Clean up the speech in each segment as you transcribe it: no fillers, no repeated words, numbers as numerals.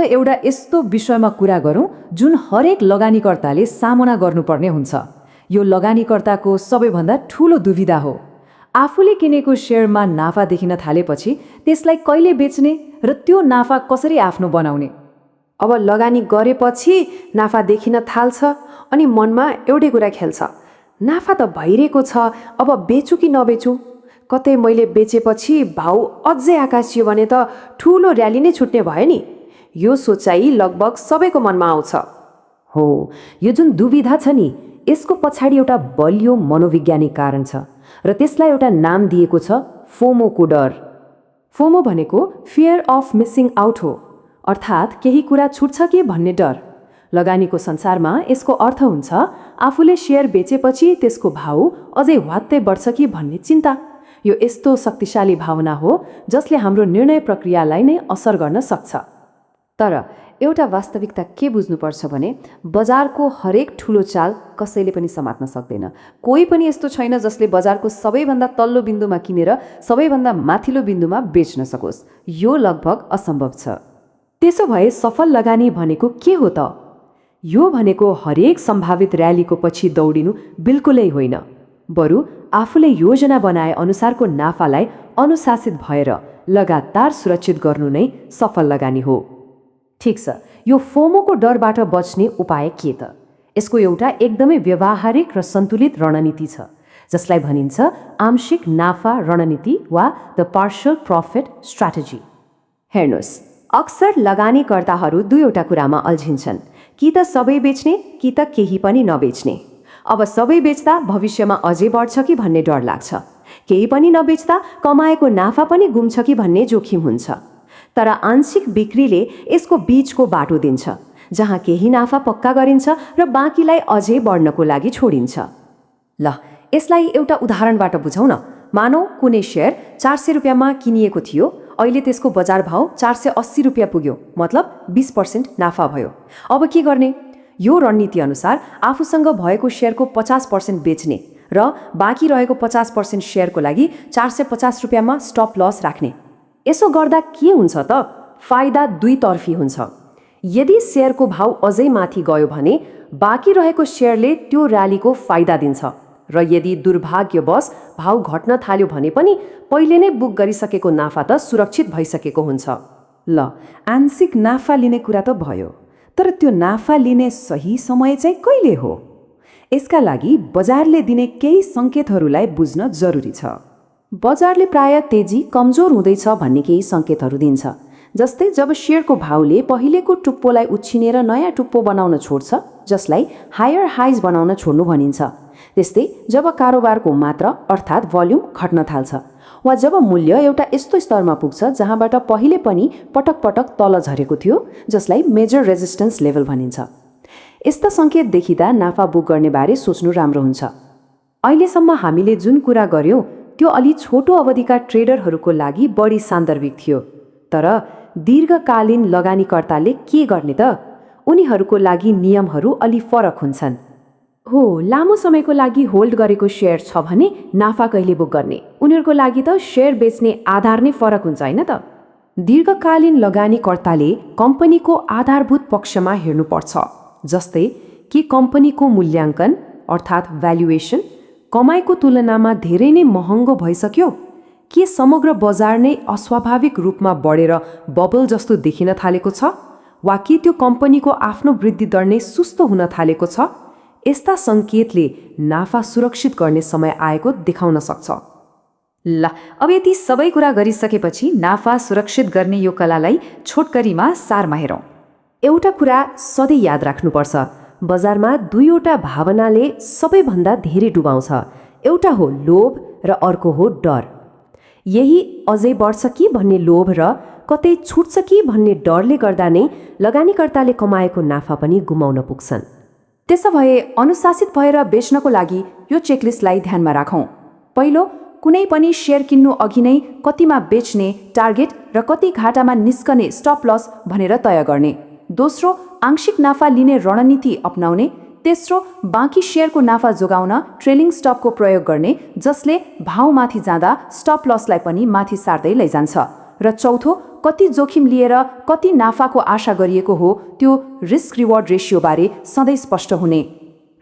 एउटा यस्तो विषयमा कुरा गरौँ जुन हरेक लगानीकर्ताले सामना गर्नुपर्ने हुन्छ। यो लगानीकर्ताको सबैभन्दा ठूलो दुविधा हो। आफूले किनेको शेयरमा नाफा देखिन थालेपछि त्यसलाई कहिले बेच्ने र त्यो नाफा कसरी आफ्नो बनाउने। अब लगानी गरेपछि नाफा देखिन थाल्छ अनि मनमा एउटै कुरा खेल्छ, नाफा त भइरहेको छ, अब बेचु कि नबेचु। कतै मैले बेचेपछि भाउ अझै आकाशियो भने त ठूलो र्याली नै छुट्ने भयो नि। यो सोचाइ लगभग सबैको मनमा आउँछ। हो, यो जुन दुविधा छ नि, यसको पछाडि एउटा बलियो मनोवैज्ञानिक कारण छ र त्यसलाई एउटा नाम दिएको छ फोमोको डर। फोमो भनेको फियर अफ मिसिङ आउट हो, अर्थात् केही कुरा छुट्छ कि भन्ने डर। लगानीको संसारमा यसको अर्थ हुन्छ आफूले शेयर बेचेपछि त्यसको भाउ अझै ह्वात्तै बढ्छ कि भन्ने चिन्ता। यो यस्तो शक्तिशाली भावना हो जसले हाम्रो निर्णय प्रक्रियालाई नै असर गर्न सक्छ। तर एउटा वास्तविकता के बुझ्नुपर्छ भने बजारको हरेक ठूलो चाल कसैले पनि समात्न सक्दैन। कोही पनि यस्तो छैन जसले बजारको सबैभन्दा तल्लो बिन्दुमा किनेर सबैभन्दा माथिल्लो बिन्दुमा बेच्न सकोस्। यो लगभग असम्भव छ। त्यसो भए सफल लगानी भनेको के हो त? यो भनेको हरेक सम्भावित र्यालीको पछि दौडिनु बिल्कुलै होइन, बरु आफूले योजना बनाए अनुसारको नाफालाई अनुशासित भएर लगातार सुरक्षित गर्नु नै सफल लगानी हो। ठिक छ, यो फोमोको डरबाट बच्ने उपाय के त? यसको एउटा एकदमै व्यावहारिक र सन्तुलित रणनीति छ जसलाई भनिन्छ आंशिक नाफा रणनीति वा द पार्शियल प्रॉफिट स्ट्र्याटेजी। हेर्नुहोस्, अक्सर लगानीकर्ताहरू दुईवटा कुरामा अल्झिन्छन्, कि त सबै बेच्ने कि त केही पनि नबेच्ने। अब सबै बेच्दा भविष्यमा अझै बढ्छ कि भन्ने डर लाग्छ, केही पनि नबेच्दा कमाएको नाफा पनि गुम्छ कि भन्ने जोखिम हुन्छ। तर आंशिक बिक्रीले यसको बीचको बाटो दिन्छ, जहाँ केही नाफा पक्का गरिन्छ र बाँकीलाई अझै बढ्नको लागि छोडिन्छ। ल, यसलाई एउटा उदाहरणबाट बुझौँ न। मानौ कुनै शेयर 400 रुपियाँमा किनिएको थियो, अहिले त्यसको बजार भाउ 480 रुपियाँ पुग्यो, मतलब 20% नाफा भयो। अब के गर्ने? यो रणनीति अनुसार आफूसँग भएको शेयरको 50% बेच्ने र बाँकी रहेको 50% शेयरको लागि 450 रुपियाँमा स्टप लस राख्ने। यसो गर्दा के हुन्छ त? फाइदा दुईतर्फी हुन्छ। यदि शेयरको भाउ अझै माथि गयो भने बाँकी रहेको शेयरले त्यो र्यालीको फाइदा दिन्छ, र यदि दुर्भाग्यवश भाउ घट्न थाल्यो भने पनि पहिले नै बुक गरिसकेको नाफा त सुरक्षित भइसकेको हुन्छ। ल, आंशिक नाफा लिने कुरा त भयो, तर त्यो नाफा लिने सही समय चाहिँ कहिले हो? यसका लागि बजारले दिने केही सङ्केतहरूलाई बुझ्न जरुरी छ। बजारले प्राय तेजी कमजोर हुँदैछ भन्ने केही सङ्केतहरू दिन्छ। जस्तै जब शेयरको भाउले पहिलेको टुप्पोलाई उछिनेर नयाँ टुप्पो बनाउन छोड्छ, जसलाई हायर हाइज बनाउन छोड्नु भनिन्छ। त्यस्तै जब कारोबारको मात्रा अर्थात् भोल्युम घट्न थाल्छ, वा जब मूल्य एउटा यस्तो स्तरमा पुग्छ जहाँबाट पहिले पनि पटक पटक तल झरेको थियो, जसलाई मेजर रेजिस्टेन्स लेभल भनिन्छ। यस्ता सङ्केत देखिँदा नाफा बुक गर्ने बारे सोच्नु राम्रो हुन्छ। अहिलेसम्म हामीले जुन कुरा गर्यौँ त्यो अलि छोटो अवधिका ट्रेडरहरूको लागि बढी सान्दर्भिक थियो, तर दीर्घकालीन लगानीकर्ताले के गर्ने त? उनीहरूको लागि नियमहरू अलि फरक हुन्छन्। हो, लामो समयको लागि होल्ड गरेको शेयर छ भने नाफा कहिले बुक गर्ने? उनीहरूको लागि त शेयर बेच्ने आधार नै फरक हुन्छ, होइन त? दीर्घकालीन लगानीकर्ताले कम्पनीको आधारभूत पक्षमा हेर्नुपर्छ, जस्तै कि कम्पनीको मूल्याङ्कन अर्थात् भ्यालुएसन कमाइको तुलनामा धेरै नै महँगो भइसक्यो, के समग्र बजार नै अस्वाभाविक रूपमा बढेर बबल जस्तो देखिन थालेको छ, वा कि त्यो कम्पनीको आफ्नो वृद्धि दर नै सुस्त हुन थालेको छ। यस्ता सङ्केतले नाफा सुरक्षित गर्ने समय आएको देखाउन सक्छ। ल, अब यति सबै कुरा गरिसकेपछि नाफा सुरक्षित गर्ने यो कलालाई छोटकरीमा सारमा हेरौँ। एउटा कुरा सधैँ याद राख्नुपर्छ, बजारमा दुईवटा भावनाले सबैभन्दा धेरै डुबाउँछ। एउटा हो लोभ र अर्को हो डर। यही अझै बढ्छ कि भन्ने लोभ र कतै छुट्छ कि भन्ने डरले गर्दा नै लगानीकर्ताले कमाएको नाफा पनि गुमाउन पुग्छन्। त्यसो भए अनुशासित भएर बेच्नको लागि यो चेकलिस्टलाई ध्यानमा राखौँ। पहिलो, कुनै पनि शेयर किन्नु अघि नै कतिमा बेच्ने टार्गेट र कति घाटामा निस्कने स्टप लस भनेर तय गर्ने। दोस्रो, आंशिक नाफा लिने रणनीति अपनाउने। तेस्रो, बाँकी शेयरको नाफा जोगाउन ट्रेलिङ स्टपको प्रयोग गर्ने, जसले भाउ माथि जाँदा स्टप लसलाई पनि माथि सार्दै लैजान्छ। र चौथो, कति जोखिम लिएर कति नाफाको आशा गरिएको हो त्यो रिस्क रिवार्ड रेसियोबारे सधैँ स्पष्ट हुने।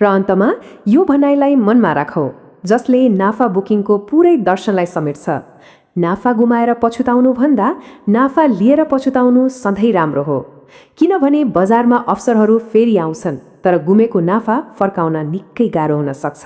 र अन्तमा यो भनाइलाई मनमा राखौ जसले नाफा बुकिङको पुरै दर्शनलाई समेट्छ। नाफा गुमाएर पछुताउनु भन्दा नाफा लिएर पछुताउनु सधैँ राम्रो हो, किनभने बजारमा अवसरहरू फेरि आउँछन् तर गुमेको नाफा फर्काउन निकै गाह्रो हुन सक्छ।